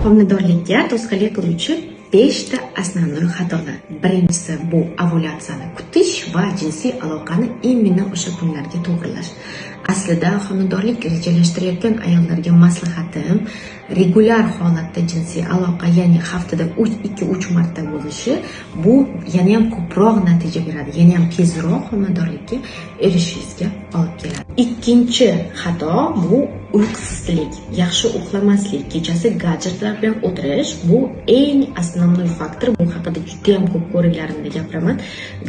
Homiladorlikka to'sqinlik qiluvchi 5 ta основной xatolar. Birinchisi bu ovulyatsiyani kutish va jinsiy aloqani именно o'sha kunlarga to'g'rilash. Aslida homiladorlik rejalashtirayotgan ayollarga maslahatim regular holatda jinsiy aloqa, ya'ni haftada 2-3 marta bo'lishi, bu yana ham ko'proq natija beradi, yana ham tezroq homiladorlikka erishishingizga olib keladi. Ikkinchi xato bu uyqusizlik, yaxshi uxlamaslik, kechasi gadjetlar bilan o'tirish, bu eng основной faktor. Bu haqida juda ham ko'p ko'riklarimda gapiraman.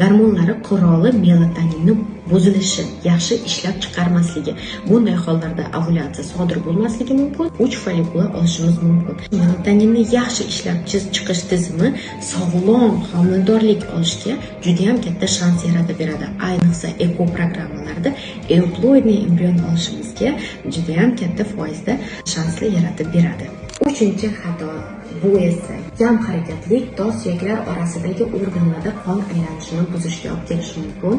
Gormonlari qiroli melatoninni buzilishi, yaxshi ishlab chiqarmasligi. Bunday hollarda ovulyatsiya sodir bo'lmasligi mumkin. 3 follikula olishimiz mumkin. Melatoninni yaxshi ishlab chiqish tizimi sog'lom homiladorlik olishga juda ham katta shans yaratib beradi. Ayniqsa eko programmalarda euploidni embrion olishimizga juda ham katta foizda shansli yaratib beradi. Uchinchi xato bu esa kam harakatlik tos suyaklar orasidagi organlarda qon aylanishini buzishga olib kelishi mumkin.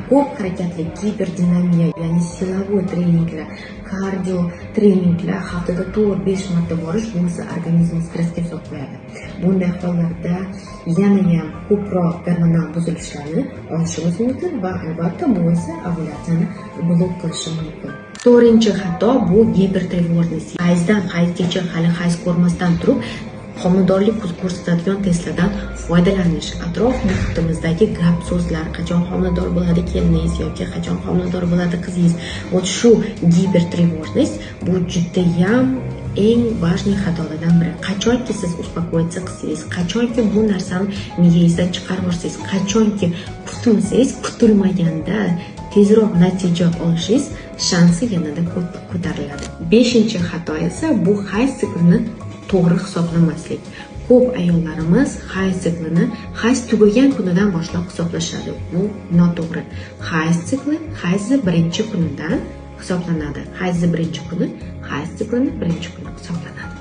Ko'p harakatlik, giperdinamiya, ya'ni silovoy treninglar, kardio treninglar haftada 4-5 marta borish, bu esa organizmni stressga solib qo'yadi. Bunday hollarda yana ham ko'proq gormonal buzilishlarni olishimiz mumkin va albatta bu esa ovulyatsiyani blok qilishi mumkin. To'rtinchi xato bu gipertrevожность. Hayzdan hayzgacha hali hayz ko'rmasdan turib homiladorlik ko'rsatadigan testlardan foydalanish, atrof muhitimizdagi gap so'zlar, qachon homilador bo'ladi keliningiz yoki qachon homilador bo'ladi qizingiz, вот shu gipertrevожность bu juda ham eng важный xatolardan biri. Qachonki siz uspokoyиться qilsangiz, qachonki bu narsani miyangizdan chiqarib yuborsangiz, qachonki kutilsangiz, kutilmaganda tezroq natija olishingiz shansi yanada ko'tariladi. Beshinchi xato esa bu hayz siklini to'g'ri hisoblamaslik. Ko'p ayollarimiz hayz siklini hayz tugagan kunidan boshlab hisoblashadi. Bu noto'g'ri. Hayz sikli hayzni birinchi kunidan hisoblanadi. Hayzni birinchi kuni, hayz siklini birinchi kuni hisoblanadi.